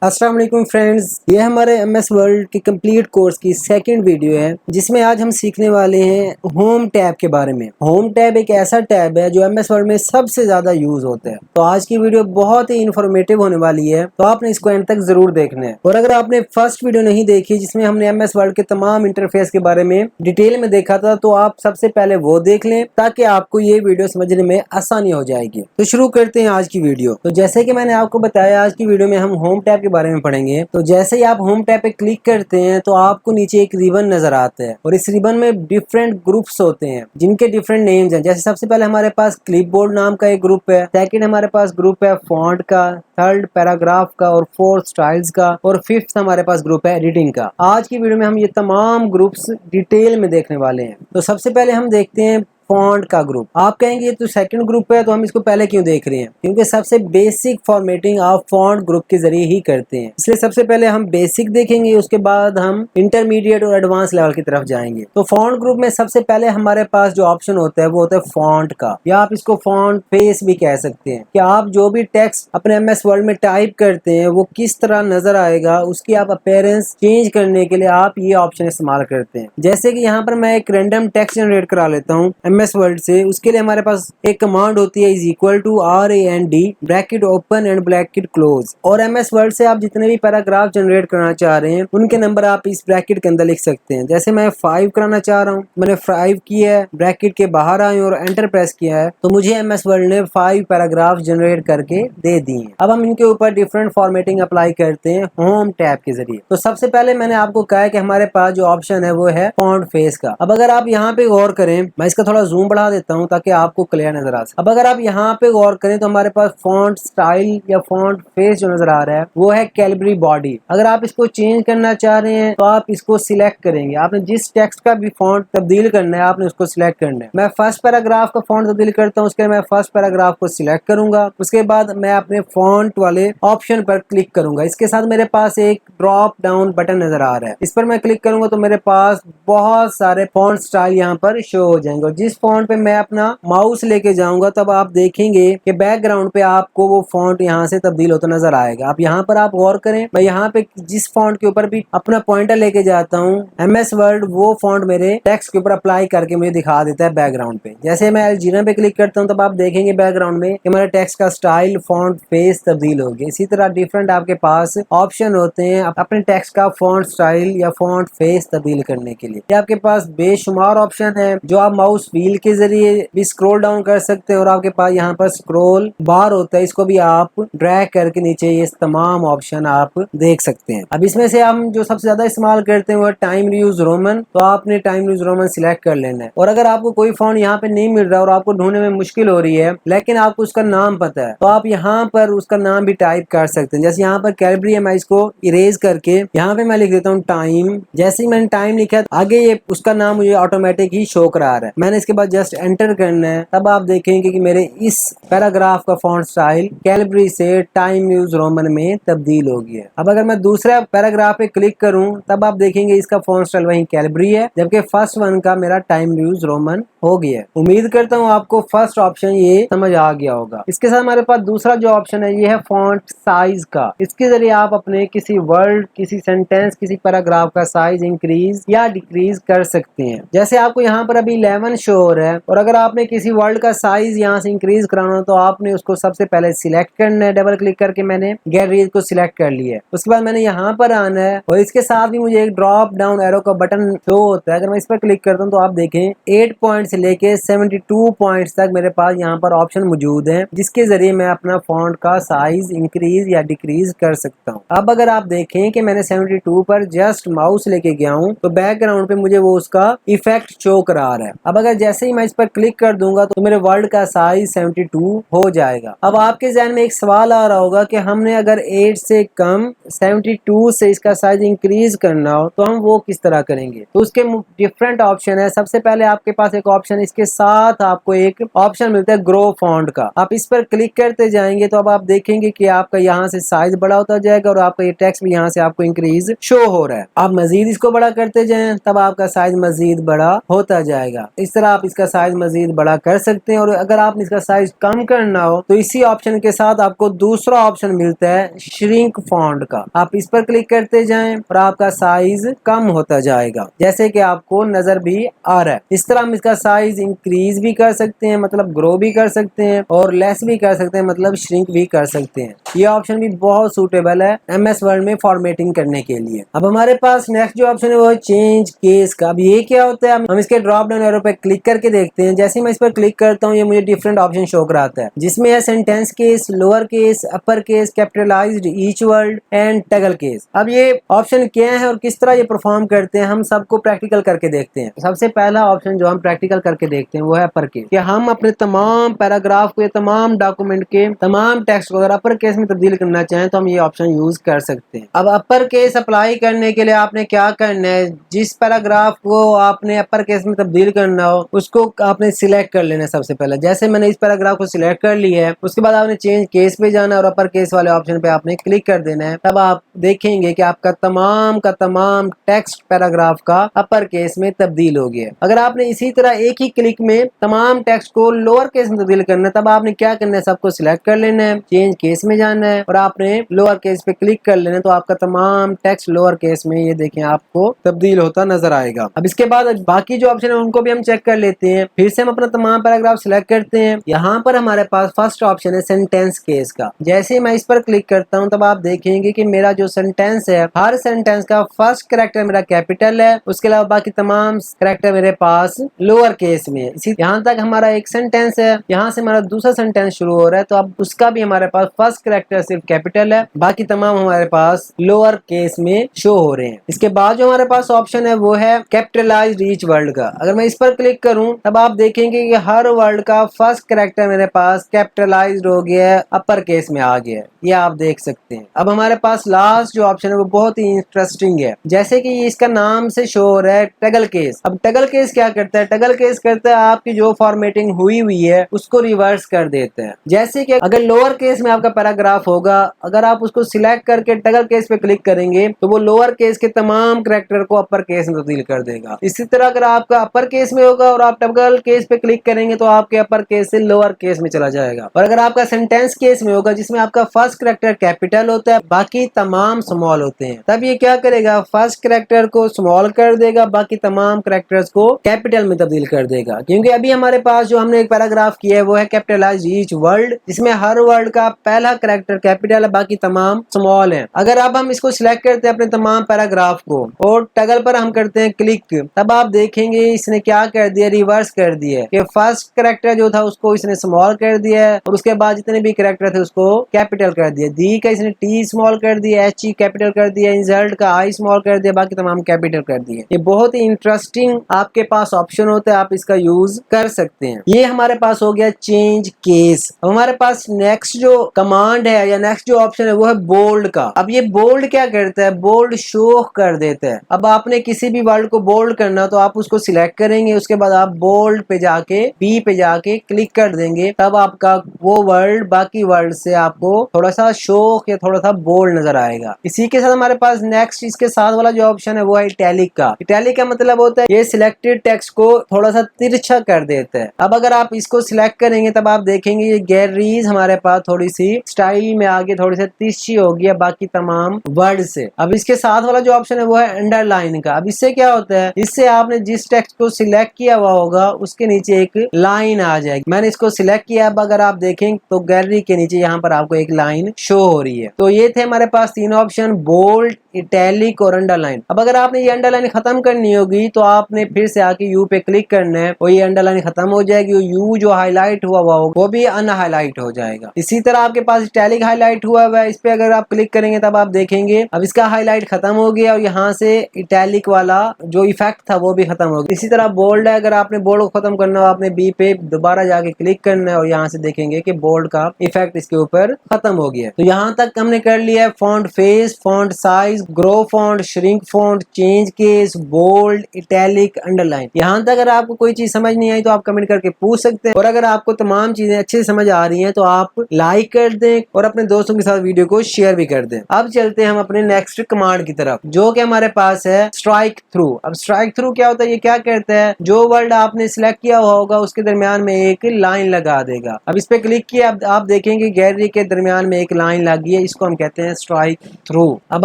अस्सलाम वालेकुम फ्रेंड्स, ये हमारे एमएस वर्ल्ड की कंप्लीट कोर्स की सेकंड वीडियो है जिसमें आज हम सीखने वाले हैं होम टैब के बारे में। होम टैब एक ऐसा टैब है जो एमएस वर्ल्ड में सबसे ज़्यादा यूज़ होता है। तो आज की वीडियो बहुत ही इन्फॉर्मेटिव होने वाली है, तो आपने इसको एंड तक ज़रूर देखना है। और अगर आपने फर्स्ट वीडियो नहीं देखी जिसमें हमने एमएस वर्ल्ड के तमाम इंटरफेस के बारे में डिटेल में देखा था, तो आप सबसे पहले वो देख लें ताकि आपको ये वीडियो समझने में आसानी हो जाएगी। तो शुरू करते हैं आज की वीडियो। तो जैसे कि मैंने आपको बताया, आज की वीडियो में हम होम टैब के बारे में पढ़ेंगे। तो जैसे ही आप होम टैब पे क्लिक करते हैं तो आपको नीचे एक रिबन नजर आता है और इस रिबन में डिफरेंट ग्रुप्स होते हैं जिनके डिफरेंट नेम्स हैं। जैसे सबसे पहले हमारे पास क्लिपबोर्ड नाम का एक ग्रुप है, सेकंड हमारे पास ग्रुप है फॉन्ट का, थर्ड पैराग्राफ का और फोर्थ स्टाइल्स का और फिफ्थ हमारे पास ग्रुप है एडिटिंग का। आज की वीडियो में हम ये तमाम ग्रुप्स डिटेल में देखने वाले हैं। तो सबसे पहले हम देखते हैं फॉन्ट का ग्रुप। आप कहेंगे ये तो सेकंड ग्रुप है, तो हम इसको पहले क्यों देख रहे हैं? क्योंकि सबसे बेसिक फॉर्मेटिंग आप फॉन्ट ग्रुप के जरिए ही करते हैं, इसलिए सबसे पहले हम बेसिक देखेंगे, उसके बाद हम इंटरमीडिएट और एडवांस लेवल की तरफ जाएंगे। तो फॉन्ट ग्रुप में सबसे पहले हमारे पास जो ऑप्शन होता है वो होता है फॉन्ट का, या आप इसको फॉन्ट फेस भी कह सकते हैं। कि आप जो भी टेक्स्ट अपने एमएस वर्ड में टाइप करते हैं वो किस तरह नजर आएगा, उसकी आप अपीयरेंस चेंज करने के लिए आप ये ऑप्शन इस्तेमाल करते हैं। जैसे कि यहाँ पर मैं एक रैंडम टेक्स्ट जनरेट करा लेता हूँ एमएस वर्ड से। उसके लिए हमारे पास एक कमांड होती है is equal to RAND bracket open and bracket close. और एमएस वर्ड से आप जितने भी पैराग्राफ जनरेट करना चाह रहे हैं उनके नंबर आप इस ब्रैकेट के अंदर लिख सकते हैं। जैसे मैं 5 कराना चाह रहा हूँ, मैंने 5 किया है, ब्रैकेट के बाहर आए और एंटर प्रेस किया है, तो मुझे एमएस वर्ड ने 5 पैराग्राफ जनरेट करके दे दिए। अब हम इनके ऊपर डिफरेंट फॉर्मेटिंग अप्लाई करते हैं होम टैब के जरिए। तो सबसे पहले मैंने आपको कहा है कि हमारे पास जो ऑप्शन है वो है फॉन्ट फेस का। अब अगर आप यहाँ पे गौर करें, मैं इसका थोड़ा जूम बढ़ा देता हूँ ताकि आपको क्लियर नजर आ सके। अब अगर आप यहाँ पे गौर करें तो हमारे पास फॉन्ट स्टाइल या फॉन्ट फेस जो नजर आ रहा है वो है कैलिबरी बॉडी। अगर आप इसको चेंज करना चाह रहे हैं तो आप इसको सिलेक्ट करेंगे। आपने जिस टेक्स्ट का भी फॉन्ट तब्दील करना है आपने उसको सिलेक्ट करना है। मैं फर्स्ट पैराग्राफ का फॉन्ट तब्दील करता हूँ, उसके लिए मैं फर्स्ट पैराग्राफ को सिलेक्ट करूंगा। उसके बाद मैं अपने फॉन्ट वाले ऑप्शन पर क्लिक करूंगा। इसके साथ मेरे पास एक ड्रॉप डाउन बटन नजर आ रहा है, इस पर मैं क्लिक करूंगा तो मेरे पास बहुत सारे फॉन्ट स्टाइल यहाँ पर शो हो जाएंगे। और जिस फॉन्ट पे मैं अपना माउस लेके जाऊंगा तब आप देखेंगे कि बैकग्राउंड पे आपको वो फॉन्ट यहाँ से तब्दील होता नजर आएगा। आप यहाँ पर आप गौर करें, मैं यहाँ पे जिस फॉन्ट के ऊपर भी अपना पॉइंटर लेके जाता हूँ एमएस वर्ड वो फॉन्ट मेरे टेक्स्ट के ऊपर अप्लाई करके मुझे दिखा देता है बैकग्राउंड पे। जैसे मैं अलजीरा पे क्लिक करता हूँ तब आप देखेंगे बैकग्राउंड में कि हमारे टेक्स्ट का स्टाइल फॉन्ट फेस तब्दील हो गया। इसी तरह डिफरेंट आपके पास ऑप्शन होते हैं अपने टेक्स्ट का फॉन्ट स्टाइल या फॉन्ट फेस तब्दील करने के लिए। ये आपके पास बेशुमार ऑप्शन है जो आप माउस व्हील के जरिए भी स्क्रॉल डाउन कर सकते हैं। और आपके पास यहाँ पर स्क्रॉल बार होता है, इसको भी आप ड्रैग करके नीचे ये तमाम ऑप्शन आप देख सकते हैं। अब इसमें से हम जो सबसे ज्यादा इस्तेमाल करते हैं वो टाइम रीयूज रोमन, तो आपने टाइम रीयूज रोमन सिलेक्ट कर लेना है। और अगर आपको कोई फॉन्ट यहाँ पे नहीं मिल रहा और आपको ढूंढने में मुश्किल हो रही है लेकिन आपको उसका नाम पता है तो आप यहाँ पर उसका नाम भी टाइप कर सकते हैं। जैसे यहाँ पर कैलिबरी है, मैं इसको इरेज करके यहाँ पे मैं लिख देता हूँ टाइम। जैसे ही मैंने टाइम लिखा आगे ये उसका नाम मुझे ऑटोमेटिक ही शो करा रहा है। मैंने इसके बाद जस्ट एंटर करना है, तब आप देखेंगे कि मेरे इस पैराग्राफ का फॉन्ट स्टाइल कैलिबरी से टाइम न्यूज रोमन में तब्दील हो गया है। अब अगर मैं दूसरा पैराग्राफ पे क्लिक करूं तब आप देखेंगे इसका फॉन्ट स्टाइल वही कैलिबरी है, जबकि फर्स्ट वन का मेरा टाइम न्यूज रोमन हो गया है। उम्मीद करता हूं आपको फर्स्ट ऑप्शन ये समझ आ गया होगा। इसके साथ हमारे पास दूसरा जो ऑप्शन है ये है फॉन्ट साइज का। इसके जरिए आप अपने किसी वर्ड, किसी सेंटेंस, किसी पैराग्राफ का साइज इंक्रीज या डिक्रीज कर सकते हैं। जैसे आपको यहाँ पर अभी 11 शो हो रहा है और अगर आपने किसी वर्ड का साइज यहाँ से इंक्रीज कराना हो तो आपने उसको सबसे पहले सिलेक्ट करना है। डबल क्लिक करके मैंने गेट रीड को सिलेक्ट कर लिया है। उसके बाद मैंने यहाँ पर आना है और इसके साथ भी मुझे एक ड्रॉप डाउन एरो का बटन शो होता है। अगर मैं इस पर क्लिक करता हूँ तो आप देखें 8 पॉइंट से लेके 72 पॉइंट्स तक मेरे पास यहाँ पर ऑप्शन मौजूद है जिसके जरिए मैं अपना फॉन्ट का साइज इंक्रीज या डिक्रीज कर सकता हूँ। अब अगर आप देखें कि मैंने 72 पर जस्ट माउस लेके गया हूँ तो बैकग्राउंड पे मुझे वो उसका इफेक्ट शो करा रहा है। अब अगर जैसे ही मैं इस पर क्लिक कर दूंगा तो मेरे वर्ड का साइज 72 हो जाएगा। अब आपके ज़हन में एक सवाल आ रहा होगा कि हमने अगर 8 से कम 72 से इसका साइज इंक्रीज करना हो तो हम वो किस तरह करेंगे? तो उसके डिफरेंट ऑप्शन है। सबसे पहले आपके पास एक ऑप्शन, इसके साथ आपको एक ऑप्शन मिलता है ग्रो फॉन्ट का। आप इस पर क्लिक करते जाएंगे तो अब आप देखेंगे कि आपका यहाँ से साइज बड़ा होता जाएगा और आपका ये टेक्स्ट भी यहाँ से आपको इंक्रीज शो हो रहा है। आप मजीद इसको बड़ा करते जाएं तब आपका साइज मजीद बड़ा होता जाएगा। इस तरह आप आप इसका साइज मजीद बड़ा कर सकते हैं। और अगर आप इसका साइज कम करना हो तो इसी ऑप्शन के साथ आपको दूसरा ऑप्शन मिलता है श्रिंक फॉन्ट का। आप इस पर क्लिक करते जाएं और आपका साइज कम होता जाएगा, जैसे कि आपको नजर भी आ रहा है। इस तरह हम इसका साइज इंक्रीज भी कर सकते हैं, मतलब ग्रो भी कर सकते हैं, और लेस भी कर सकते हैं, मतलब श्रिंक भी कर सकते हैं। ये ऑप्शन भी बहुत सूटेबल है MS वर्ड में फॉर्मेटिंग करने के लिए। अब हमारे पास नेक्स्ट जो ऑप्शन है वो है चेंज केस का। अब ये क्या होता है, हम इसके ड्रॉप डाउन एरो पे क्लिक करके देखते हैं। जैसे मैं इस पर क्लिक करता हूँ ये मुझे डिफरेंट ऑप्शन शो कराता है, जिसमें है sentence case, lower case, upper case, capitalised, each word and toggle case. अब ये ऑप्शन क्या है और किस तरह ये परफॉर्म करते हैं, हम सबको प्रैक्टिकल करके देखते हैं। सबसे पहला ऑप्शन जो हम प्रैक्टिकल करके देखते हैं वो है अपर केस, कि हम अपने तमाम पैराग्राफ को, तमाम डॉक्यूमेंट के तमाम टेक्स्ट को अगर अपर केस में तब्दील करना चाहें तो हम ये ऑप्शन यूज कर सकते हैं। अब अपर केस अप्लाई करने के लिए आपने क्या करना है, जिस पैराग्राफ को आपने अपर केस में तब्दील करना हो उसको आपने सिलेक्ट कर लेना है सबसे पहले। जैसे मैंने इस पैराग्राफ को सिलेक्ट कर लिया है, उसके बाद आपने चेंज केस पे जाना है और अपर केस वाले ऑप्शन पे आपने क्लिक कर देना है। तब आप देखेंगे कि आपका तमाम का तमाम टेक्स्ट पैराग्राफ का अपर केस में तब्दील हो गया है। अगर आपने इसी तरह एक ही क्लिक में तमाम टेक्स्ट को लोअर केस में तब्दील करना है, तब आपने क्या करना है, सबको सिलेक्ट कर लेना है, चेंज केस में जाना है और आपने लोअर केस पे क्लिक कर लेना है। तो आपका तमाम टेक्स्ट लोअर केस में ये देखें आपको तब्दील होता नजर आएगा। अब इसके बाद बाकी जो ऑप्शन है उनको भी हम चेक कर लेते हैं। फिर से हम अपना तमाम पैराग्राफ सिलेक्ट करते हैं। यहाँ पर हमारे पास फर्स्ट ऑप्शन है सेंटेंस केस का। जैसे मैं इस पर क्लिक करता हूँ तब आप देखेंगे कि मेरा जो सेंटेंस है, हर सेंटेंस का फर्स्ट कैरेक्टर मेरा कैपिटल है, उसके अलावा बाकी तमाम कैरेक्टर मेरे पास लोअर केस में। इसी यहाँ तक हमारा एक सेंटेंस है, यहाँ से हमारा दूसरा सेंटेंस शुरू हो रहा है तो अब उसका भी हमारे पास फर्स्ट कैरेक्टर सिर्फ कैपिटल है, बाकी तमाम हमारे पास लोअर केस में शो हो रहे हैं। इसके बाद जो हमारे पास ऑप्शन है वो है कैपिटलाइज्ड ईच वर्ड का। अगर मैं इस पर क्लिक करूं तब आप देखेंगे कि हर वर्ड का फर्स्ट कैरेक्टर मेरे पास कैपिटलाइज्ड हो गया है, अपर केस में आ गया है, ये आप देख सकते हैं। अब हमारे पास लास्ट जो ऑप्शन है वो बहुत ही इंटरेस्टिंग है, जैसे कि इसका नाम से शो हो रहा है टगल केस। अब टगल केस क्या करता है, टगल केस करता है आपकी जो फॉर्मेटिंग हुई हुई है उसको रिवर्स कर देता है। जैसे कि अगर लोअर केस में आपका पैराग्राफ होगा, अगर आप उसको सिलेक्ट करके टगल केस पे क्लिक करेंगे तो वो लोअर केस के तमाम कैरेक्टर को अपर केस में तब्दील कर देगा। इसी तरह अगर आपका अपर केस में होगा और आप टगल केस पे क्लिक करेंगे तो आपके अपर केस से लोअर केस में चला जाएगा। और अगर आपका सेंटेंस केस में होगा जिसमें आपका फर्स्ट कैरेक्टर कैपिटल होता है, बाकी तमाम स्मॉल होते हैं, तब ये क्या करेगा, फर्स्ट कैरेक्टर को स्मॉल कर देगा, बाकी तमाम कैरेक्टर्स को कैपिटल में तब्दील कर देगा। क्योंकि अभी हमारे पास जो हमने एक पैराग्राफ किया है वो है कैपिटलाइज्ड ईच वर्ड, जिसमें हर वर्ड का पहला कैरेक्टर कैपिटल है, बाकी तमाम स्मॉल है। अगर अब हम इसको सिलेक्ट करते हैं अपने तमाम पैराग्राफ को और टगल पर हम करते हैं क्लिक, तब आप देखेंगे इसने क्या कर दिया, रिवर्स कर दिया कि फर्स्ट कैरेक्टर जो था उसको इसने स्मॉल कर दिया है और उसके बाद जितने भी कैरेक्टर थे उसको कैपिटल कर दिया। दी का इसने टी स्मॉल कर दिया, एच कैपिटल कर दिया, इंसल्ट का आई स्मॉल कर दिया, बाकी तमाम कैपिटल कर दिए। ये बहुत ही इंटरेस्टिंग आपके पास ऑप्शन होता है, आप इसका यूज कर सकते हैं। ये हमारे पास हो गया चेंज केस। हमारे पास नेक्स्ट जो कमांड है या नेक्स्ट जो ऑप्शन है वो है बोल्ड का। अब ये बोल्ड क्या करता है, बोल्ड शो कर देता है। अब आपने किसी भी वर्ड को बोल्ड करना तो आप उसको सिलेक्ट करेंगे, उसके बाद आप बोल्ड पे जाके बी पे जाके क्लिक कर देंगे, तब आपका वो वर्ड बाकी वर्ड से आपको थोड़ा सा शो या थोड़ा सा बोल्ड नजर आएगा। इसी के साथ हमारे पास नेक्स्ट इसके साथ वाला जो ऑप्शन है वो है इटैलिक का। इटैलिक का मतलब होता है ये सिलेक्टेड टेक्स्ट को थोड़ा सा तिरछा कर देता है। अब अगर आप इसको सिलेक्ट करेंगे तब आप देखेंगे ये गैलरीज हमारे पास थोड़ी सी स्टाइल में आगे थोड़ी सी तिरछी होगी बाकी तमाम वर्ड से। अब इसके साथ वाला जो ऑप्शन है वो है अंडरलाइन का। अब इससे क्या होता है, इससे आपने जिस टेक्स्ट को सिलेक्ट किया हुआ होगा उसके नीचे एक लाइन आ जाएगी। मैंने इसको सिलेक्ट किया, अब अगर आप देखें तो गैलरी के नीचे यहाँ पर आपको एक लाइन शो हो रही है। तो ये थे हमारे पास तीन ऑप्शन, बोल्ड, इटैलिक और अंडरलाइन। अब अगर आपने ये अंडरलाइन खत्म करनी होगी तो आपने फिर से आके यू पे क्लिक करना है और ये अंडरलाइन खत्म हो जाएगी। यू जो हाईलाइट हुआ होगा वो भी अनहाईलाइट हो जाएगा। इसी तरह आपके पास इटैलिक हाईलाइट हुआ है, इस पे अगर आप क्लिक करेंगे तब आप देखेंगे अब इसका हाईलाइट खत्म हो गया और यहाँ से इटैलिक वाला जो इफेक्ट था वो भी खत्म हो गया। इसी तरह बोल्ड है, अगर आपने बोल्ड को खत्म करना हो आपने बी पे दोबारा जाके क्लिक करना है और यहाँ से देखेंगे कि बोल्ड का इफेक्ट इसके ऊपर खत्म हो गया। तो यहाँ तक हमने कर लिया है font face, font size, grow font, shrink font, change case, bold, italic, underline. यहाँ तक अगर आपको कोई चीज समझ नहीं आई तो आप कमेंट करके पूछ सकते हैं, और अगर आपको तमाम चीजें अच्छे से समझ आ रही हैं तो आप लाइक कर दें और अपने दोस्तों के साथ वीडियो को शेयर भी कर दें। अब चलते हैं हम अपने नेक्स्ट कमांड की तरफ, जो कि हमारे पास है स्ट्राइक थ्रू। अब स्ट्राइक थ्रू क्या होता है, ये क्या कहता है, जो वर्ड आपने सिलेक्ट किया हुआ होगा उसके दरमियान में एक लाइन लगा देगा। अब इस पे क्लिक किया, आप देखेंगे गैलरी के दरमियान में एक लाइन लगी है, इसको हम कहते हैं स्ट्राइक थ्रू। अब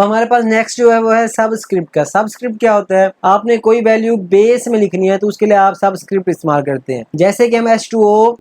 हमारे पास नेक्स्ट जो है वो है सबस्क्रिप्ट का। सबस्क्रिप्ट क्या होता है, आपने कोई वैल्यू बेस में लिखनी है तो उसके लिए आप सबस्क्रिप्ट इस्तेमाल करते हैं, जैसे कि हम H2O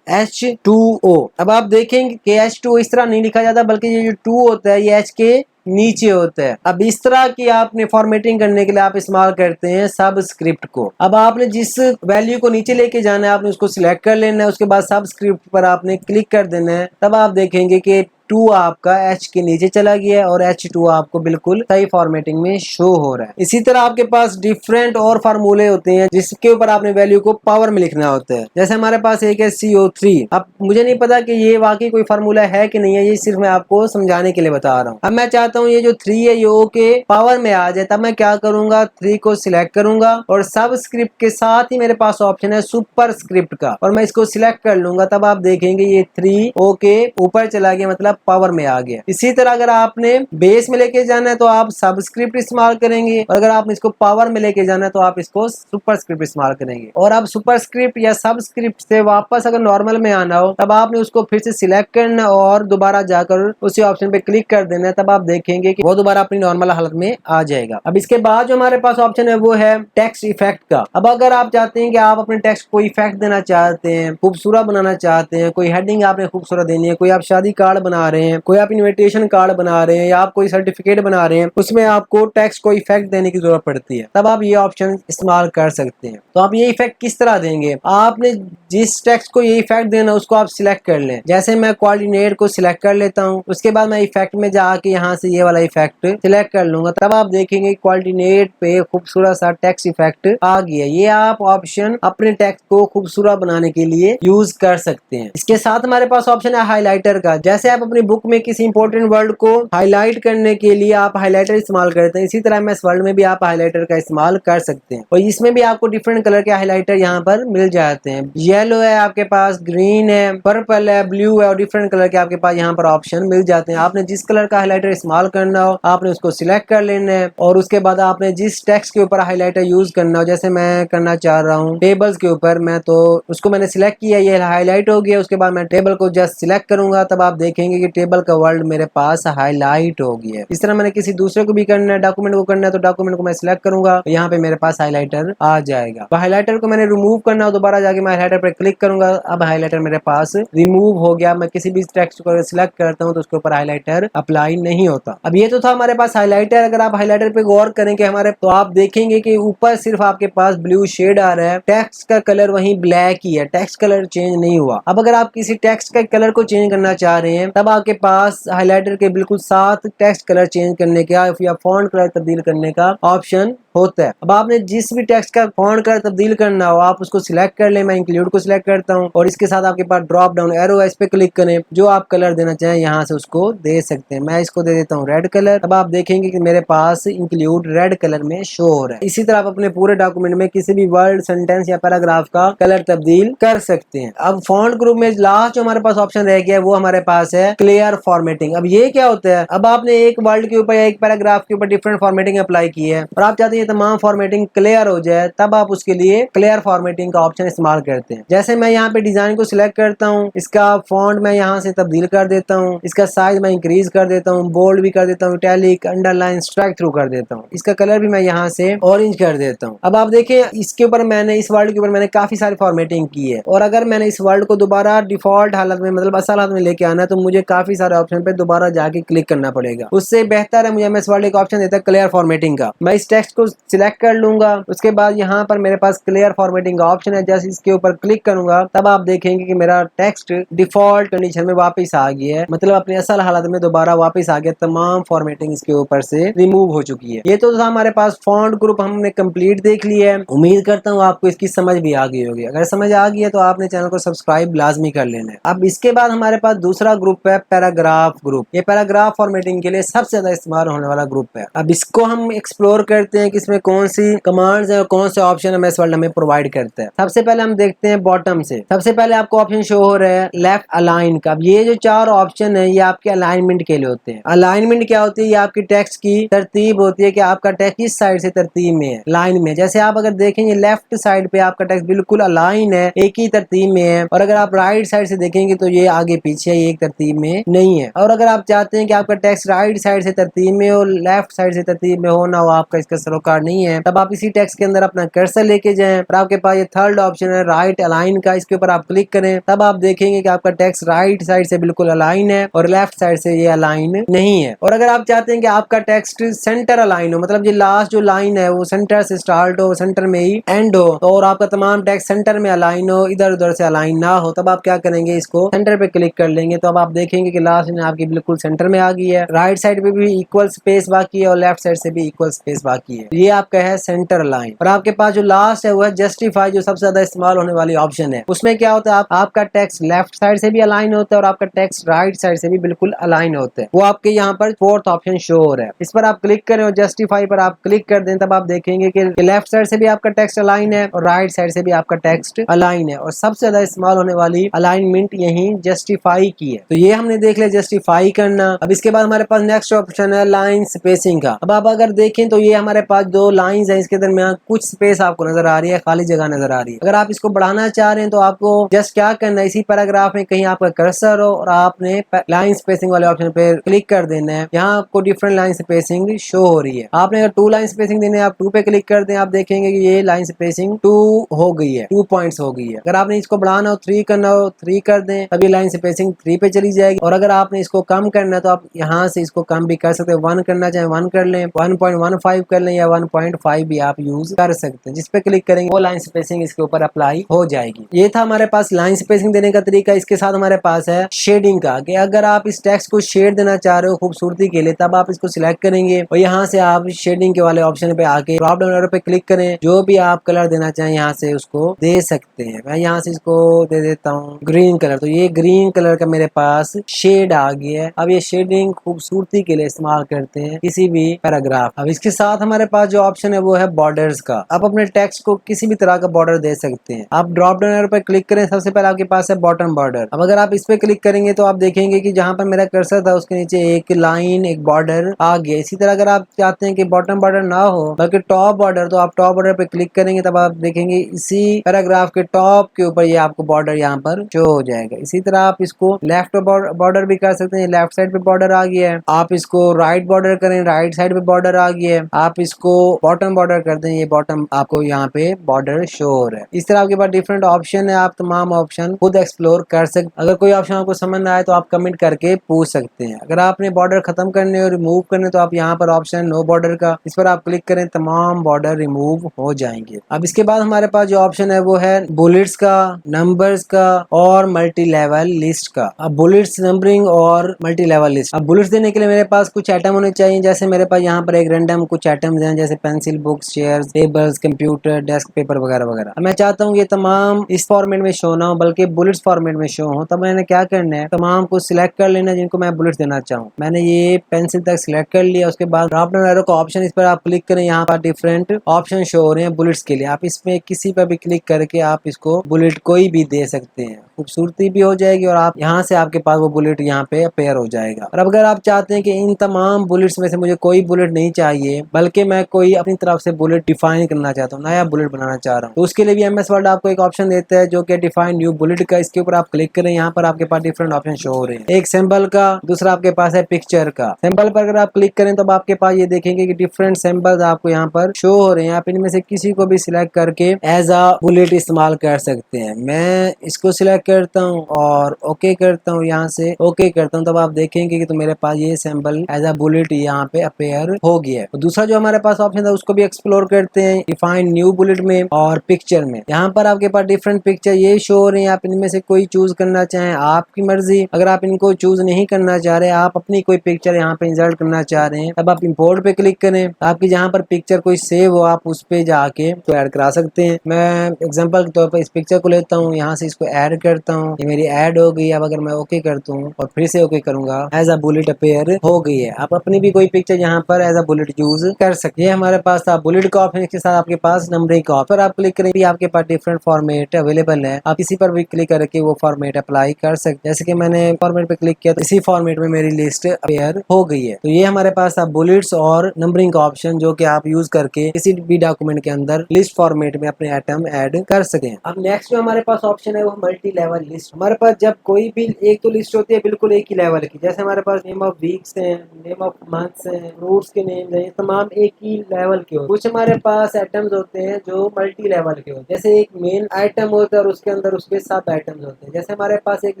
H2O। अब आप देखेंगे कि H2O इस तरह नहीं लिखा जाता, बल्कि ये जो 2 होता है ये H के नीचे होता है। अब इस तरह की आपने फॉर्मेटिंग करने के लिए आप इस्तेमाल करते हैं सबस्क्रिप्ट को। अब आपने जिस वैल्यू को नीचे लेके जाना है आपने उसको सिलेक्ट कर लेना है, उसके बाद सबस्क्रिप्ट पर आपने क्लिक कर देना है। तब आप देखेंगे कि 2 आपका H के नीचे चला गया है और H2 आपको बिल्कुल सही फॉर्मेटिंग में शो हो रहा है। इसी तरह आपके पास डिफरेंट और फार्मूले होते हैं जिसके ऊपर आपने वैल्यू को पावर में लिखना होता है। जैसे हमारे पास एक है CO3। अब मुझे नहीं पता कि ये वाकई कोई फार्मूला है कि नहीं है, ये सिर्फ मैं आपको समझाने के लिए बता रहा हूँ। अब मैं चाहता हूँ ये जो 3 है ये O के पावर में आ जाए, तब मैं क्या करूंगा, 3 को सिलेक्ट करूंगा और सबस्क्रिप्ट के साथ ही मेरे पास ऑप्शन है सुपर स्क्रिप्ट का, और मैं इसको सिलेक्ट कर लूंगा। तब आप देखेंगे ये 3 O के ऊपर चला गया, मतलब पावर में आ गया। इसी तरह अगर आपने बेस में लेके जाना है तो आप सबस्क्रिप्ट इस्तेमाल करेंगे, और अगर आपने इसको पावर में लेके जाना है तो आप इसको सुपर स्क्रिप्ट इस्तेमाल करेंगे। और अब सुपर स्क्रिप्ट या सबस्क्रिप्ट से वापस अगर नॉर्मल में आना हो तब आपने उसको फिर से सिलेक्ट करना और दोबारा जाकर उसी ऑप्शन पे क्लिक कर देना है। तब आप देखेंगे कि वो दोबारा अपनी नॉर्मल हालत में आ जाएगा। अब इसके बाद जो हमारे पास ऑप्शन है वो है टेक्स्ट इफेक्ट का। अब अगर आप चाहते हैं कि आप अपने टेक्स्ट को इफेक्ट देना चाहते हैं, खूबसूरत बनाना चाहते हैं, कोई हेडिंग आपने खूबसूरत देनी है, कोई आप शादी कार्ड बना रहे हैं, कोई आप इन्विटेशन कार्ड बना रहे हैं, या आप कोई सर्टिफिकेट बना रहे हैं, उसमें आपको टेक्स्ट को इफेक्ट देने की जरूरत पड़ती है, तब आप ये ऑप्शन इस्तेमाल कर सकते हैं। तो आप ये इफेक्ट किस तरह देंगे, आपने जिस टेक्स्ट को ये इफेक्ट देना उसको आप सिलेक्ट कर लें। जैसे मैं कोऑर्डिनेट को सिलेक्ट कर लेता हूँ, उसके बाद मैं इफेक्ट में जाके यहाँ से ये वाला इफेक्ट सिलेक्ट कर लूंगा, तब आप देखेंगे कोऑर्डिनेट पे खूबसूरत सा टेक्स्ट इफेक्ट आ गया। ये आप ऑप्शन अपने टेक्स्ट को खूबसूरत बनाने के लिए यूज कर सकते हैं। इसके साथ हमारे पास ऑप्शन है हाईलाइटर का। जैसे आप अपनी बुक में किसी इंपॉर्टेंट वर्ड को हाईलाइट करने के लिए आप हाईलाइटर इस्तेमाल करते हैं, इसी तरह MS वर्ड में भी आप हाईलाइटर का इस्तेमाल कर सकते हैं। और इसमें भी आपको डिफरेंट कलर के हाईलाइटर यहाँ पर मिल जाते हैं। येलो है आपके पास, ग्रीन है, पर्पल है, ब्लू है, और डिफरेंट कलर के आपके पास यहाँ पर ऑप्शन मिल जाते हैं। आपने जिस कलर का हाईलाइटर इस्तेमाल करना हो आपने उसको सिलेक्ट कर लेना है, और उसके बाद आपने जिस टेक्स्ट के ऊपर हाईलाइटर यूज करना हो, जैसे मैं करना चाह रहा हूँ टेबल्स के ऊपर, मैं तो उसको मैंने सिलेक्ट किया, ये हाईलाइट हो गया। उसके बाद मैं टेबल को जस्ट सिलेक्ट करूंगा, तब आप देखेंगे कि टेबल का वर्ड मेरे पास हाईलाइट हो गया है। इस तरह मैंने किसी दूसरे को भी करना है, डॉक्यूमेंट को करना है, तो डॉक्यूमेंट को मैं सिलेक्ट करूंगा, तो यहाँ पे मेरे पास हाईलाइटर आ जाएगा। तो हाईलाइटर को मैंने रिमूव करना हो, दोबारा जाके मैं हाईलाइटर पर क्लिक करूंगा, अब हाईलाइटर मेरे पास रिमूव हो गया। मैं किसी भी टेक्स्ट को सिलेक्ट करता हूँ तो उसके ऊपर हाईलाइटर अप्लाई नहीं होता। अब ये तो था हमारे पास हाईलाइटर। अगर आप हाईलाइटर पे गौर करेंगे हमारे, तो आप देखेंगे कि ऊपर सिर्फ आपके पास ब्लू शेड आ रहा है, टेक्स्ट का कलर वहीं ब्लैक ही है, टेक्स्ट कलर चेंज नहीं हुआ। अब अगर आप किसी टेक्स्ट का कलर को चेंज करना चाह रहे हैं तब आपके पास हाईलाइटर के बिल्कुल साथ टेक्स्ट कलर चेंज करने का या फॉन्ट कलर तब्दील करने का ऑप्शन होता है। अब आपने जिस भी टेक्स्ट का फॉन्ट कलर तब्दील करना हो आप उसको सिलेक्ट कर ले। मैं इंक्लूड को सिलेक्ट करता हूँ, और इसके साथ आपके पास ड्रॉप डाउन एरो है, इस पे क्लिक करें, जो आप कलर देना चाहें यहाँ से उसको दे सकते हैं। मैं इसको दे देता हूँ रेड कलर। अब आप देखेंगे कि मेरे पास इंक्लूड रेड कलर में शो हो रहा है। इसी तरह आप अपने पूरे डॉक्यूमेंट में किसी भी वर्ड, सेंटेंस या पैराग्राफ का कलर तब्दील कर सकते हैं। अब फॉन्ट ग्रुप में लास्ट जो हमारे पास ऑप्शन रह गया है वो हमारे पास है क्लियर फॉर्मेटिंग। अब ये क्या होता है, अब आपने एक वर्ड के ऊपर या एक पैराग्राफ के ऊपर डिफरेंट फॉर्मेटिंग अप्लाई की है और आप चाहते हैं तमाम फॉर्मेटिंग क्लियर हो जाए, तब आप उसके लिए क्लियर फॉर्मेटिंग का ऑप्शन इस्तेमाल करते हैं। जैसे मैं यहाँ पे डिजाइन को सिलेक्ट करता हूँ, इसका फॉन्ट मैं यहाँ से तब्दील कर देता हूँ, इसका साइज मैं इंक्रीज कर देता हूँ, बोल्ड भी कर देता हूँ, इटैलिक, अंडरलाइन, स्ट्राइक थ्रू कर देता हूँ, इसका कलर भी मैं यहाँ से ऑरेंज कर देता हूँ। अब आप देखें इसके ऊपर मैंने, इस वर्ड के ऊपर मैंने काफी सारी फॉर्मेटिंग की है, और अगर मैंने इस वर्ड को दोबारा डिफॉल्ट हालत में, मतलब असल हालत में लेके आना है तो मुझे काफी सारे ऑप्शन पे दोबारा जाके क्लिक करना पड़ेगा। उससे बेहतर है मुझे MS वर्ड एक ऑप्शन देता है क्लियर फॉर्मेटिंग का। मैं इस टेक्स्ट को सिलेक्ट कर लूंगा। उसके बाद यहाँ पर मेरे पास क्लियर फॉर्मेटिंग का ऑप्शन है, जैसे इसके ऊपर क्लिक करूंगा तब आप देखेंगे कि मेरा टेक्स्ट डिफॉल्ट कंडीशन में वापस आ गया है, मतलब अपने असल हालत में दोबारा वापस आ गया। तमाम फॉर्मेटिंग इसके ऊपर से रिमूव हो चुकी है। ये तो था हमारे पास फॉन्ट ग्रुप हमने कंप्लीट देख लिया है। उम्मीद करता हूँ आपको इसकी समझ भी आ गई होगी। अगर समझ आ गई है तो आपने चैनल को सब्सक्राइब लाजमी कर लेना है। अब इसके बाद हमारे पास दूसरा ग्रुप है पैराग्राफ ग्रुप। ये पैराग्राफ फॉर्मेटिंग के लिए सबसे ज्यादा इस्तेमाल होने वाला ग्रुप है। अब इसको हम एक्सप्लोर करते हैं कि इसमें कौन सी कमांड्स है और कौन से ऑप्शन एमएस वर्ड हमें प्रोवाइड करता है। सबसे पहले हम देखते हैं बॉटम से। सबसे पहले आपको ऑप्शन शो हो रहा है लेफ्ट अलाइन का। अब ये जो 4 ऑप्शन है ये आपके अलाइनमेंट के लिए होते हैं। अलाइनमेंट क्या होती है? ये आपकी टेक्स्ट की तरतीब होती है कि आपका टेक्स्ट किस साइड से तरतीब में है, लाइन में। जैसे आप अगर देखेंगे लेफ्ट साइड पे आपका टेक्स्ट बिल्कुल अलाइन है, एक ही तरतीब में है, और अगर आप राइट साइड से देखेंगे तो ये आगे पीछे एक तरतीब में नहीं है। और अगर आप चाहते हैं कि आपका टेक्स्ट राइट साइड से तरतीब में हो, लेफ्ट साइड से तरतीब में हो ना हो, आपका इसका सरोकार नहीं है, तब आप इसी टेक्स्ट के अंदर अपना कर्सर लेके जाएं और आपके पास ये थर्ड ऑप्शन है राइट अलाइन का। इसके ऊपर आप क्लिक करें तब आप देखेंगे कि आपका टेक्स्ट राइट साइड से बिल्कुल अलाइन है और लेफ्ट साइड से ये अलाइन नहीं है। और अगर आप चाहते हैं कि आपका टेक्स्ट सेंटर अलाइन हो, मतलब ये लास्ट जो लाइन है वो सेंटर से स्टार्ट हो, सेंटर में ही एंड हो, और आपका तमाम टेक्स्ट सेंटर में अलाइन हो, इधर उधर से अलाइन ना हो, तब आप क्या करेंगे, इसको सेंटर पे क्लिक कर लेंगे। तो अब आप देखेंगे कि लास्ट में आपकी बिल्कुल सेंटर में आ गई है। राइट साइड पे भी इक्वल स्पेस बाकी है और लेफ्ट साइड से भी इक्वल स्पेस बाकी है। ये आपका है सेंटर लाइन। और आपके पास जो लास्ट है वो है जस्टिफाई, जो सबसे ज्यादा इस्तेमाल होने वाली ऑप्शन है। उसमें क्या होता है, आपका टेक्स्ट लेफ्ट साइड से भी अलाइन होता है और आपका टेक्स्ट राइट साइड से भी बिल्कुल अलाइन होता है। वो आपके यहाँ पर फोर्थ ऑप्शन शो हो रहा है। इस पर आप क्लिक करें और जस्टिफाई पर आप क्लिक कर दें, तब आप देखेंगे कि लेफ्ट साइड से भी आपका टेक्स्ट अलाइन है और राइट साइड से भी आपका टेक्स्ट अलाइन है। और सबसे ज्यादा इस्तेमाल होने वाली अलाइनमेंट यही जस्टिफाई की है। तो ये हमने देख लिया जस्टिफाई करना। अब इसके बाद हमारे पास नेक्स्ट ऑप्शन है लाइन स्पेसिंग का। अब आप अगर देखें तो ये हमारे पास 2 लाइंस हैं, इसके दरमियान कुछ स्पेस आपको नजर आ रही है, खाली जगह नजर आ रही है। अगर आप इसको बढ़ाना चाह रहे हैं तो आपको जस्ट क्या करना है, इसी पैराग्राफ में कहीं आपका कर्सर हो और आपने लाइन स्पेसिंग वाले ऑप्शन पे क्लिक कर देना है। यहाँ आपको डिफरेंट लाइन स्पेसिंग शो हो रही है। आपने अगर 2 लाइन स्पेसिंग देने आप 2 पे क्लिक कर दें, आप देखेंगे कि ये लाइन स्पेसिंग 2 हो गई है, 2 पॉइंट्स हो गई है। अगर आपने इसको बढ़ाना हो 3 करना हो 3 कर दें, तभी लाइन स्पेसिंग 3 पे चली जाएगी। और अगर आपने इसको कम करना है तो आप यहाँ से इसको कम भी कर सकते हैं। 1 करना चाहे 1 कर लें, 1.15 कर लें या 1.5 भी आप यूज कर सकते हैं। जिस पे क्लिक करेंगे वो लाइन स्पेसिंग इसके ऊपर अप्लाई हो जाएगी। ये था हमारे पास लाइन स्पेसिंग देने का तरीका। इसके साथ हमारे पास है शेडिंग का, कि अगर आप इस टेक्स्ट को शेड देना चाह रहे हो खूबसूरती के लिए, तब आप इसको सिलेक्ट करेंगे और यहाँ से आप शेडिंग के वाले ऑप्शन पे आके ड्रॉप डाउन एरो पे क्लिक करें। जो भी आप कलर देना चाहें यहाँ से उसको दे सकते हैं। मैं यहाँ से इसको दे देता हूँ ग्रीन कलर। तो ये ग्रीन कलर का मेरे पास शेड आ गया है। अब ये शेडिंग खूबसूरती के लिए इस्तेमाल करते हैं किसी भी पैराग्राफ। अब इसके साथ हमारे पास जो ऑप्शन है वो है बॉर्डर्स का। आप अपने टेक्स्ट को किसी भी तरह का बॉर्डर दे सकते हैं। आप ड्रॉप डाउन एरो पे क्लिक करें, सबसे पहले आपके पास है बॉटम बॉर्डर। अब अगर आप इस पे क्लिक करेंगे तो आप देखेंगे कि जहां पर मेरा कर्सर था उसके नीचे एक लाइन, एक बॉर्डर आ गया। इसी तरह अगर आप चाहते हैं कि बॉटम बॉर्डर ना हो बल्कि टॉप बॉर्डर, तो आप टॉप बॉर्डर पे क्लिक करेंगे, तब आप देखेंगे इसी पैराग्राफ के टॉप के ऊपर ये आपको बॉर्डर यहाँ पर शो हो जाएगा। इसी तरह आप इसको लेफ्ट बॉर्डर भी कर सकते हैं, लेफ्ट साइड पे बॉर्डर आ गया है। आप इसको राइट बॉर्डर करें, राइट साइड पे बॉर्डर आ गया है। आप इसको बॉटम बॉर्डर कर दें, ये बॉटम आपको यहाँ पे बॉर्डर शो हो रहा है। इस तरह आपके पास डिफरेंट ऑप्शन है, आप तमाम ऑप्शन खुद एक्सप्लोर कर सकते। अगर कोई ऑप्शन आपको समझ ना आए तो आप कमेंट करके पूछ सकते हैं। अगर आपने बॉर्डर खत्म करने और रिमूव करने तो आप यहाँ पर ऑप्शन नो बॉर्डर का, इस पर आप क्लिक करें, तमाम बॉर्डर रिमूव हो जाएंगे। अब इसके बाद हमारे पास जो ऑप्शन है वो है बुलेट्स का, नंबर्स का और मल्टी लेवल लिस्ट का। अब बुलेट्स, नंबरिंग और मल्टी लेवल लिस्ट। अब बुलेट्स देने के लिए मेरे पास कुछ आइटम होने चाहिए। जैसे मेरे पास यहाँ पर एक रैंडम कुछ आइटम्स हैं, जैसे pencil, books, chairs, tables, computer, desk, paper वगैरह वगैरह। मैं चाहता हूँ ये तमाम इस फॉर्मेट में शो ना हो बल्कि बुलेट्स फॉर्मेट में शो हो। तब मैंने क्या करना है, तमाम को सिलेक्ट कर लेना जिनको मैं बुलेट्स देना चाहूँ। मैंने ये पेंसिल तक सिलेक्ट कर लिया। उसके बाद ड्रॉप डाउन एरो का ऑप्शन, इस पर आप क्लिक करें, यहाँ पर डिफरेंट ऑप्शन शो हो रहे हैं बुलेट्स के लिए। आप इसमें किसी पर भी क्लिक करके आप इसको बुलेट कोई भी दे सकते हैं, खूबसूरती भी हो जाएगी और आप यहाँ से आपके पास वो बुलेट यहाँ पे अपेयर हो जाएगा। और अगर आप चाहते हैं कि इन तमाम बुलेट्स में से मुझे कोई बुलेट नहीं चाहिए बल्कि मैं कोई अपनी तरफ से बुलेट डिफाइन करना चाहता हूँ, नया बुलेट बनाना चाह रहा हूँ, तो उसके लिए भी एमएस वर्ड आपको एक ऑप्शन देता है जो कि डिफाइन न्यू बुलेट का। इसके ऊपर आप क्लिक करें, यहाँ पर आपके पास डिफरेंट ऑप्शन शो हो रहे हैं। एक सिंबल का, दूसरा आपके पास है पिक्चर का। सिंबल पर अगर आप क्लिक करें तो आपके पास ये देखेंगे कि डिफरेंट सिंबल्स आपको यहाँ पर शो हो रहे हैं। आप इनमें से किसी को भी सिलेक्ट करके एज अ बुलेट इस्तेमाल कर सकते हैं। मैं इसको सिलेक्ट करता हूँ और ओके करता हूँ, यहाँ से ओके करता हूँ, तब आप देखेंगे कि तो मेरे पास ये सैंपल एज अ बुलेट यहाँ पे अपेयर हो गया है। दूसरा जो हमारे पास ऑप्शन था उसको भी एक्सप्लोर करते हैं, डिफाइन न्यू बुलेट में और पिक्चर में। यहाँ पर आपके पास डिफरेंट पिक्चर ये शो हो रहे हैं, आप इनमें से कोई चूज करना चाहें आपकी मर्जी। अगर आप इनको चूज नहीं करना चाह रहे, आप अपनी कोई पिक्चर यहाँ पे इंसर्ट करना चाह रहे हैं, तब आप इंपोर्ट पे क्लिक करें, आपकी जहाँ पर पिक्चर कोई सेव हो आप उस पे जाके तो ऐड करा सकते हैं। मैं एग्जांपल के तौर पर इस पिक्चर को लेता हूँ, यहाँ से इसको ऐड करता हूँ, ये मेरी ऐड हो गई। अब अगर मैं ओके करता हूँ और फिर से ओके करूंगा, एज अ बुलेट अपेयर हो गई है। आप अपनी भी कोई पिक्चर यहाँ पर एज अ बुलेट यूज कर सकते हैं। हमारे पास था बुलेट का ऑप्शन, इसके साथ आपके पास नंबरिंग का ऑप्शन। आप क्लिक करेंगे आपके पास डिफरेंट फॉर्मेट अवेलेबल है, आप किसी पर भी क्लिक करके वो फॉर्मेट अप्लाई कर सकते हैं। जैसे कि मैंने फॉर्मेट पे क्लिक किया तो इसी फॉर्मेट में मेरी लिस्ट अपेयर हो गई है। तो ये हमारे पास था बुलेट्स और नंबरिंग का ऑप्शन, जो कि आप यूज करके किसी भी डॉक्यूमेंट के अंदर लिस्ट फॉर्मेट में अपने आइटम ऐड कर सकें। अब नेक्स्ट जो हमारे पास ऑप्शन है वो मल्टी लेवल लिस्ट। हमारे पास जब कोई भी एक तो लिस्ट होती है बिल्कुल एक ही लेवल की, जैसे हमारे पास नेम ऑफ वीक्स हैं, नेम ऑफ मंथ्स हैं, फ्रूट्स के नेम हैं, तमाम एक ही लेवल के होते हैं। कुछ हमारे पास आइटम्स होते हैं जो मल्टी लेवल के होते हैं, जैसे एक मेन आइटम होता है और उसके अंदर उसके सब आइटम्स होते हैं। जैसे हमारे पास एक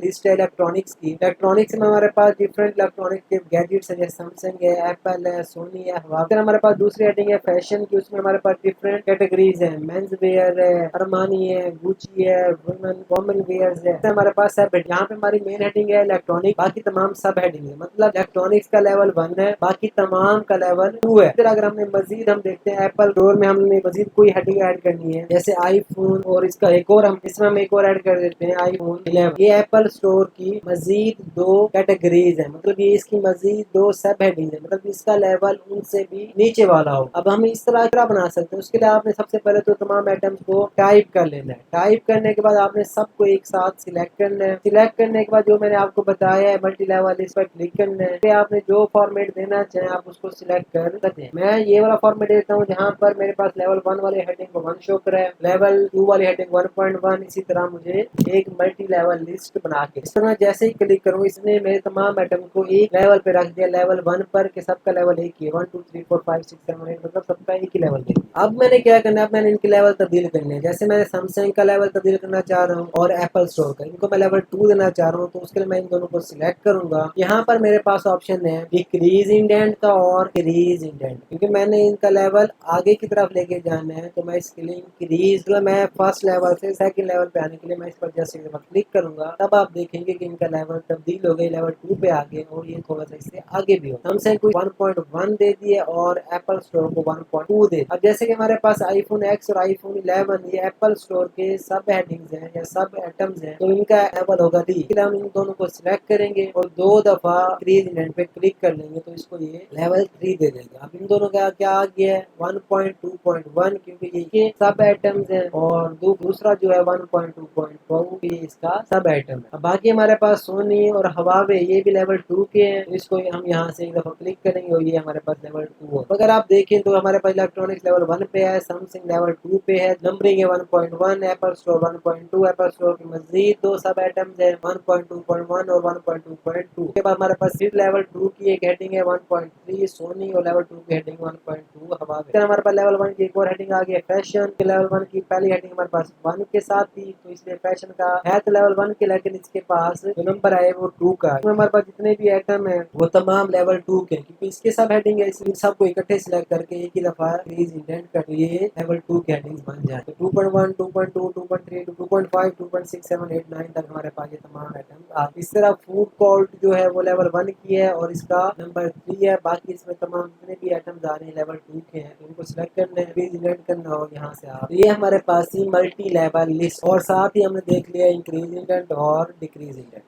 लिस्ट है इलेक्ट्रॉनिक्स की, इलेक्ट्रॉनिक्स में हमारे पास डिफरेंट इलेक्ट्रॉनिक के गैजेट्स है, जैसे सैमसंग है, एप्पल है, सोनी है, फिर हमारे पास दूसरी हेडिंग है फैशन की, उसमें हमारे पास डिफरेंट कैटेगरीज है, मेंस वेयर है, अरमानी है, गुची है, वुमेन वेयर है। हमारे पास सब यहाँ पे हमारी मेन हेडिंग है इलेक्ट्रॉनिक, बाकी तमाम सब हेडिंग है, मतलब इलेक्ट्रॉनिक्स का लेवल 1 है, बाकी तमाम का लेवल 2 है। फिर अगर हमने मजीद हम देखते हैं एप्पल स्टोर में हमने मजीद कोई हेडिंग ऐड करनी है, जैसे आईफोन, और इसका एक और हम इसमें हम एक और ऐड कर देते हैं आईफोन 11। ये एप्पल स्टोर की मजीद 2 कैटेगरीज है, मतलब ये इसकी मजीद 2 सब हेडिंग है, मतलब इसका लेवल उनसे भी नीचे वाला हो। अब हम इस तरह क्या बना सकते हैं, उसके लिए आपने सबसे पहले तो तमाम आइटम्स को टाइप कर लेना है। टाइप करने के बाद आपने सबको एक साथ सिलेक्ट करना है। सिलेक्ट करने के बाद जो मैंने आपको बताया है मल्टी लेवल, इस पर क्लिक करना है। फिर आपने जो फॉर्मेट देना चाहे आप उसको सिलेक्ट कर सकते हैं। मैं ये वाला फॉर्मेट देता हूँ जहाँ पर मेरे पास लेवल 1 वाले हेडिंग को 1 शो करे, लेवल 2 वाली हेडिंग 1.1। इसी तरह मुझे एक मल्टी लेवल लिस्ट बना के इस तरह जैसे ही क्लिक करूँ, इसने मेरे तमाम आइटम को एक लेवल पे रख दिया, लेवल 1 पर के सबका लेवल एक ही है, 1 2 3 4 5 6 7 8, मतलब सबका एक ही लेवल दे। अब मैंने क्या करना है, अब मैंने इनके लेवल तब्दील करने हैं। जैसे मैंने सैमसंग का लेवल तब्दील करना चाह रहा हूँ और एप्पल स्टोर का, इनको मैं लेवल 2 देना चाह रहा हूँ, तो उसके लिए मैं इन दोनों को सिलेक्ट करूंगा। यहाँ पर मेरे पास ऑप्शन है डिक्रीज इंडेंट का और इंक्रीज इंडेंट, क्योंकि मैंने इनका लेवल आगे की तरफ लेके जाना है, तो मैं इसके लिए इंक्रीज, मैं फर्स्ट लेवल से सेकंड लेवल पे आने के लिए मैं इस पर जस्ट एक क्लिक करूंगा, तब आप देखेंगे कि इनका लेवल तब्दील हो गई, लेवल 2 पे आ गए और ये थोड़ा सा इससे आगे भी हो। सैमसंग को 1.1 दे दिए और एप्पल स्टोर को 1.2 दे। अब जैसे कि हमारे पास आईफोन एक्स और आईफोन 11 ये एप्पल स्टोर के सब हेडिंग्स हैं या सब आइटम्स हैं, तो इनका लेवल होगा 3। हम इन दोनों को सिलेक्ट करेंगे और 2 दफा इंक्रीज इंडेंट पे क्लिक कर लेंगे, तो इसको ये लेवल 3 दे देगा। अब इन दोनों का क्या आ गया है 1.2.1, क्योंकि ये सब आइटम्स है, और दूसरा जो है 1.2.2 ये इसका सब आइटम है। अब बाकी हमारे पास सोनी और हवावे ये भी लेवल 2 के हैं, तो इसको हम यहाँ से एक दफा क्लिक करेंगे और ये हमारे पास लेवल 2 हो। अगर आप देखें तो हमारे पास इलेक्ट्रॉनिक्स लेवल 1 पे है, सैमसंग लेवल 2 पे है, नंबरिंग है 1.1, एप्पल स्टोर 1.2, एप्पल स्टोर की मजीद 2 सब आइटम्स है 1.2.1 और 1.2.2 के बाद हमारे पास फिर लेवल 2 की एक हेडिंग है 1.3 सोनी और लेवल 2 की हेडिंग 1.2 हवावे। फिर हमारे पास लेवल 1 की एक और हेडिंग आ गई है फैशन। लेवल 1 की पहली हेडिंग हमारे पास 1 के साथ थी, तो इसलिए फैशन का है तो लेवल 1 के, लेकिन इसके पास जो नंबर आए वो 2 का है। हमारे पास जितने भी आइटम है वो तमाम लेवल 2 के, क्योंकि इसके सब हेडिंग है, इसलिए सबको इकट्ठे सिलेक्ट करके एक ही दफा प्लीज इंडेंट कर ये लेवल 2 की हेडिंग्स बन जाए। तो 2.1 2.2 2.3 2.5 2.6 7 8 9 तक हमारे पास ये तमाम आइटम। इस तरह फूड कोर्ट जो है वो लेवल 1 की है और इसका नंबर 3 है, बाकी इसमें तमाम जितने भी आइटम्स आ रहे हैं लेवल 2 के हैं, तो इनको सिलेक्ट करना है, प्लीज इंडेंट करना हो यहाँ से आप। ये हमारे पास ही मल्टी लेवल लिस्ट, और साथ ही हमने देख लिया इंक्रीज इंडेंट और डिक्रीज इंडेंट।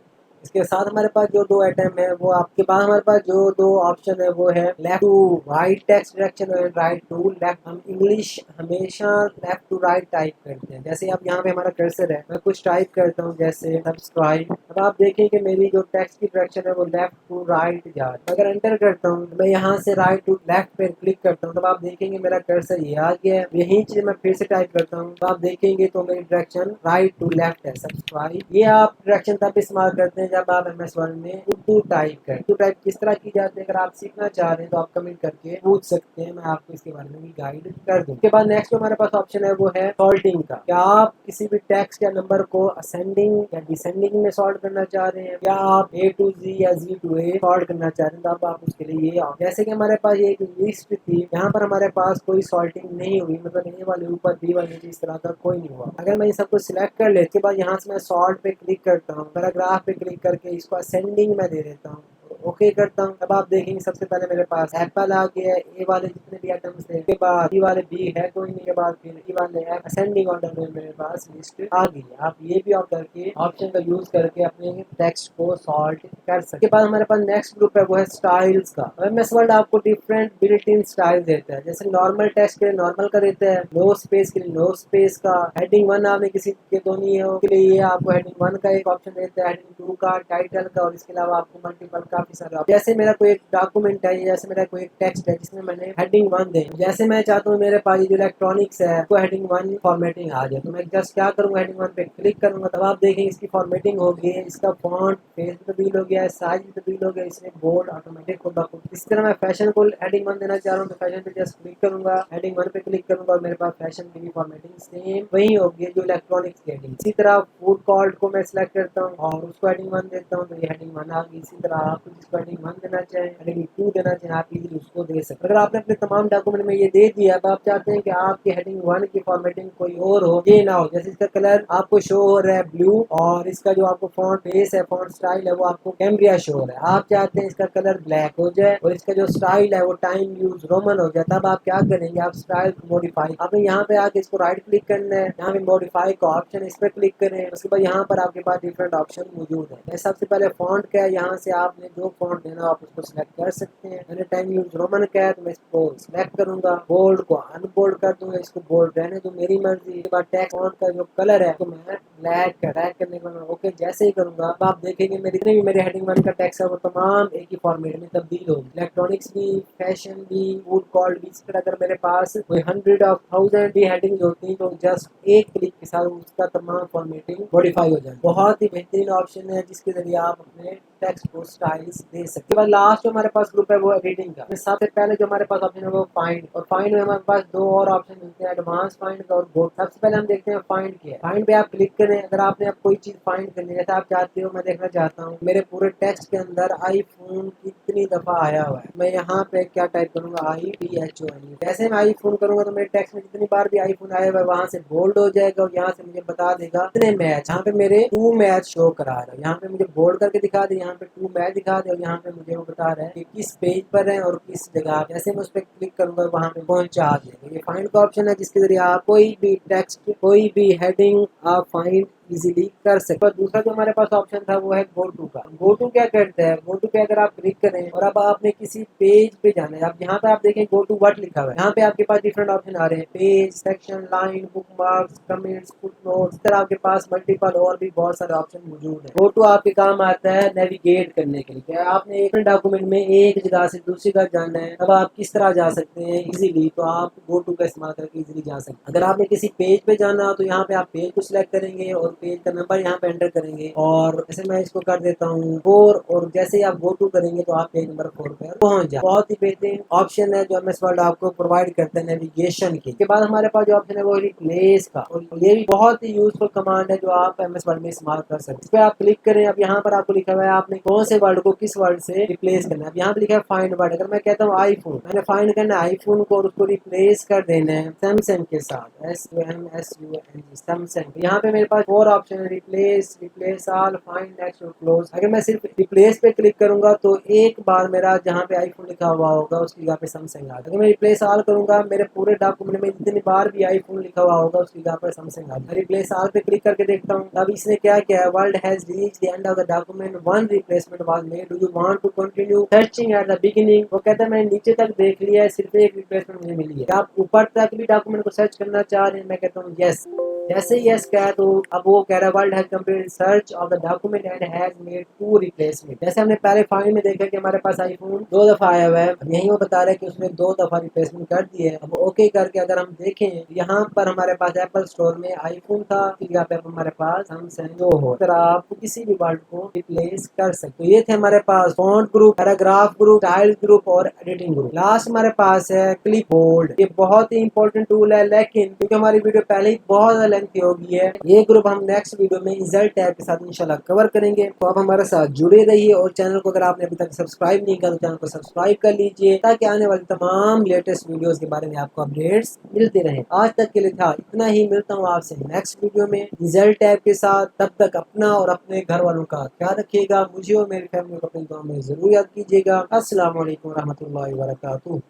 इसके साथ हमारे पास जो 2 आइटम है वो आपके पास, हमारे पास जो 2 ऑप्शन है वो है left to right text direction और राइट टू लेफ्ट। हम इंग्लिश हमेशा लेफ्ट टू राइट टाइप करते हैं। जैसे अब यहाँ पे हमारा कर्सर है, मैं कुछ टाइप करता हूँ जैसे सब्सक्राइब, अब आप देखें कि मेरी जो टेक्स्ट की डायरेक्शन है वो लेफ्ट टू राइट जा रही है। अगर एंटर करता हूँ तो मैं यहाँ से राइट टू लेफ्ट पे क्लिक करता हूँ, तब आप देखेंगे मेरा कर्सर ये आ गया है। यही चीज मैं फिर से टाइप करता हूँ तो आप देखेंगे तो मेरी डायरेक्शन राइट टू लेफ्ट है, सब्सक्राइब। ये आप डायरेक्शन तब इस्तेमाल करते हैं जब आप MS वर्ड में उर्दू टाइप करें। उर्दू टाइप किस तरह की जाती है, अगर आप सीखना चाह रहे हैं तो आप कमेंट करके पूछ सकते हैं, मैं आपको इसके बारे में भी गाइड कर दूँ। उसके बाद नेक्स्ट जो हमारे पास ऑप्शन है वो है सॉल्टिंग का। क्या आप किसी भी टेक्स्ट या नंबर को असेंडिंग या डिसेंडिंग में सॉल्ट करना चाह रहे हैं, या आप A to Z या Z to A सॉल्ट करना चाह रहे हैं, तो अब आप उसके लिए ये जैसे कि हमारे पास ये एक लिस्ट थी, यहाँ पर हमारे पास कोई सॉल्टिंग नहीं हुई, मतलब A वाले ऊपर B वाले नीचे इस तरह का कोई नहीं हुआ। अगर मैं ये सब कुछ सिलेक्ट कर ले, उसके बाद यहाँ से मैं सॉल्ट पे क्लिक करता हूँ, पैराग्राफ पे क्लिक करके इसको असेंडिंग में दे देता हूँ, ओके करता हूँ। अब आप देखेंगे सबसे पहले मेरे पास एप्पल आ गया है, ए वाले जितने भी आइटम्स थे, उसके बाद बी वाले बी है कोई नहीं, के बाद फिर ई वाले असेंडिंग ऑर्डर में मेरे पास लिस्ट आ गई है। आप ये भी ऑफ करके ऑप्शन का यूज करके अपने टेक्स्ट को सॉर्ट कर सकते। उसके बाद हमारे पास नेक्स्ट ग्रुप है वो है स्टाइल्स का। MS वर्ड आपको डिफरेंट बिल्ट इन स्टाइल देता है, जैसे नॉर्मल टेक्स्ट के लिए नॉर्मल का देता है, नो स्पेस के लिए नो स्पेस का, हेडिंग 1 आपने किसी के दो नहीं है के लिए आपको हेडिंग 1 का एक ऑप्शन देता है, हेडिंग 2 का, टाइटल का, और इसके अलावा आपको मल्टीपल काफी सारे। जैसे मेरा कोई एक डॉक्यूमेंट है, जैसे मेरा कोई एक टेक्स्ट है जिसमें मैंने हेडिंग 1 दे, जैसे मैं चाहता हूँ मेरे पास जो इलेक्ट्रॉनिक्स है वो हेडिंग 1 फॉर्मेटिंग आ जाए, तो मैं जस्ट क्या करूँगा, हेडिंग 1 पे क्लिक करूंगा, तब आप देखेंगे इसकी फॉर्मेटिंग हो गई है, इसका फॉन्ट फेस भी तब्दील हो गया है, साइज भी तब्दील हो गया, इसमें बोल्ड ऑटोमेटिक होगा। इस तरह मैं फैशन को हेडिंग 1 देना चाह रहा हूँ, तो फैशन पे जस्ट क्लिक करूंगा, हेडिंग 1 पे क्लिक करूंगा और मेरे पास फैशन की भी फॉर्मेटिंग सेम वही होगी जो इलेक्ट्रॉनिक्स की हेडिंग। इसी तरह फूड कॉल्ट को मैं सिलेक्ट करता हूँ और उसको हेडिंग 1 देता हूँ, तो ये हेडिंग 1 आ गई। इसी तरह आप जिसको हेडिंग 1 देना चाहें, हेडिंग 2 देना चाहें, आप इजीली उसको दे सकते हैं। अगर आपने अपने तमाम डॉक्यूमेंट में ये दे दिया, अब आप चाहते हैं कि आपके हेडिंग 1 की फॉर्मेटिंग कोई और हो, ये ना हो, जैसे इसका कलर आपको शो हो रहा है ब्लू और इसका जो आपको फॉन्ट बेस है, फॉन्ट स्टाइल है, वो आपको कैम्ब्रिया शो हो रहा है, आप चाहते हैं इसका कलर ब्लैक हो जाए और इसका जो स्टाइल है वो टाइम यूज रोमन हो जाए, तब आप क्या करेंगे, आप स्टाइल को मॉडिफाई, आपने यहाँ पे आके इसको राइट क्लिक करना है, यहाँ पे मॉडिफाई का ऑप्शन, इस पर क्लिक करें। उसके बाद यहाँ पर आपके पास डिफरेंट ऑप्शन मौजूद है। सबसे पहले फॉन्ट का है, यहाँ से आपने जो फॉन्ट देना आप उसको सिलेक्ट कर सकते हैं। मैंने टाइम यूज रोमन का है तो मैं इसको सिलेक्ट करूंगा, बोल्ड को अनबोल्ड कर दूंगा, इसको बोल्ड रहने दो, मेरी मर्जी। के बाद टेक्स्ट फॉन्ट का जो कलर है तो मैं ब्लैक करने के बाद ओके जैसे ही करूंगा, अब आप देखेंगे मेरे जितने भी मेरे हेडिंग 1 का टेक्स्ट है वो तमाम एक ही फॉर्मेट में तब्दील होगी, इलेक्ट्रॉनिक्स भी, फैशन भी, फूड कॉल्ट भी। इस तरह अगर मेरे पास कोई 100 of 1000 भी हेडिंग होती तो जस्ट एक क्लिक के साथ उसका तमाम फॉर्मेटिंग मॉडिफाई हो जाए। बहुत ही बेहतरीन ऑप्शन है जिसके जरिए आप अपने टेक्स्ट को स्टाइल्स दे सकते हैं। लास्ट जो हमारे पास ग्रुप है वो एडिटिंग का। सबसे पहले जो हमारे पास ऑप्शन है वो फाइंड, और फाइंड में हमारे पास दो और ऑप्शन मिलते हैं, एडवांस फाइंड का और गो। सबसे पहले हम देखते हैं फाइंड क्या है। फाइंड पे आप क्लिक करें। अगर आपने अब कोई चीज फाइंड करनी है, जैसे आप चाहते हो, मैं देखना चाहता हूँ मेरे पूरे टेक्स्ट के अंदर आईफोन कितनी दफा आया हुआ है, मैं यहाँ पे क्या टाइप करूंगा, IPHON। जैसे मैं आईफोन करूंगा तो मेरे टेक्स्ट में जितनी बार भी आईफोन आया हुआ है वहां से बोल्ड हो जाएगा और यहाँ से मुझे बता देगा कितने मैच, यहाँ पे मेरे 2 मैच शो करा रहा है, यहाँ पे मुझे बोल्ड करके दिखा दे, यहाँ पे 2 मैच दिखा दे और यहाँ पे मुझे वो बता रहा है कि किस पेज पर है और किस जगह। जैसे मैं उस पर क्लिक करूंगा वहाँ पे पहुंचा देगा। ये फाइंड का ऑप्शन है जिसके जरिए आप कोई भी टेक्स्ट, कोई भी हेडिंग आप फाइंड इजीली कर सकते। दूसरा जो हमारे पास ऑप्शन था वो है गो टू का। गो टू क्या करता है, गो टू पे अगर आप क्लिक करें और अब आपने किसी पेज पे जाना है, अब यहाँ पे आप देखें गो टू व्हाट लिखा हुआ है, यहाँ पे आपके पास डिफरेंट ऑप्शन आ रहे हैं, page, section, line, book marks, comments, footnotes. इस तरह आपके पास मल्टीपल और भी बहुत सारे ऑप्शन मौजूद है। गो टू आपके काम आता है नेविगेट करने के लिए। आपने एक डॉक्यूमेंट में एक जगह से दूसरी जगह जाना है, तब आप किस तरह जा सकते हैं इजीली, तो आप गो टू का इस्तेमाल करके इजीली जा सकते हैं। अगर आपने किसी पेज पे जाना हो तो यहाँ पे आप पेज को सिलेक्ट करेंगे और पेज का नंबर यहाँ पे एंटर करेंगे, और जैसे मैं इसको कर देता हूँ 4, और जैसे ही आप गो टू करेंगे तो आप पेज नंबर 4 पर पहुंच जाए। बहुत ही बेहतरीन ऑप्शन है जो MS वर्ड आपको प्रोवाइड करते हैं नेविगेशन के। बाद हमारे पास जो ऑप्शन है वो रिप्लेस का, और ये भी बहुत ही यूजफुल कमांड है जो आप MS वर्ड में इस्तेमाल कर सकते हैं। इस पर आप क्लिक करें। अब यहाँ पर आपको लिखा हुआ है आपने कौन से वर्ड को किस वर्ड से रिप्लेस करना है। अब यहाँ पे लिखा है फाइंड वर्ड। अगर मैं कहता हूँ आईफोन, मैंने फाइंड करना है आईफोन को और उसको रिप्लेस कर देना है सैमसंग के साथ, SUMSUNG सैमसंग। यहाँ पे मेरे पास 4 ऑप्शन है, replace, replace all, find, next और क्लोज। अगर मैं सिर्फ रिप्लेस पे क्लिक करूंगा तो एक बार मेरा जहाँ पे आईफोन लिखा हुआ होगा उसकी जगह पे सैमसंग आ। अगर मैं रिप्लेस ऑल करूंगा मेरे पूरे डॉक्यूमेंट में जितनी बार भी आईफोन लिखा हुआ होगा उसकी जगह पर सैमसंग आ। रिप्लेस ऑल पे क्लिक करके देखता हूँ। अब इसने क्या किया है, world has reached the end of the document, one replacement was made, do you want to continue searching at the beginning. वो कहता है मैंने नीचे तक देख लिया है, सिर्फ एक रिप्लेसमेंट मुझे मिली है। आप ऊपर तक भी डॉक्यूमेंट को सर्च करना चाह रहे हैं, मैं कहता हूँ यस। जैसे ही यस कहा तो अब वो कह रहा है world has completed search of the document and has made 2 replacement. जैसे हमने पहले फाइल में देखा कि हमारे पास आईफोन 2 दफा आया हुआ है, यही वो बता रहा है कि उसने 2 दफा रिप्लेसमेंट कर दी है। अब ओके करके अगर हम देखें यहाँ पर हमारे पास एप्पल स्टोर में आईफोन था, यहाँ पे हमारे पास सैमसंग जो हो, अगर आप किसी भी वर्ड को रिप्लेस कर सकते। तो ये थे हमारे पास font group, paragraph group, style group और एडिटिंग ग्रुप। लास्ट हमारे पास है क्लिप बोर्ड। ये बहुत ही इंपॉर्टेंट टूल है, लेकिन क्योंकि हमारी वीडियो पहले ही बहुत लेंथी हो गई है, ये ग्रुप हम नेक्स्ट वीडियो में इंसर्ट टैब के साथ इंशाल्लाह कवर करेंगे। तो आप हमारे साथ जुड़े रहिए और चैनल को अगर आपने अभी तक सब्सक्राइब नहीं किया तो चैनल को सब्सक्राइब कर लीजिए, ताकि आने वाली तमाम लेटेस्ट वीडियोस के बारे में आपको अपडेट्स मिलते रहे। आज तक के लिए था इतना ही, मिलता हूँ आपसे नेक्स्ट वीडियो में इंसर्ट टैब के साथ। तब तक अपना और अपने घर वालों का ख्याल रखिएगा। मुझे और मेरी फैमिली को अपनी दुआ में जरूर याद कीजिएगा। अस्सलाम वालेकुम रहमतुल्लाहि व बरकातुहू।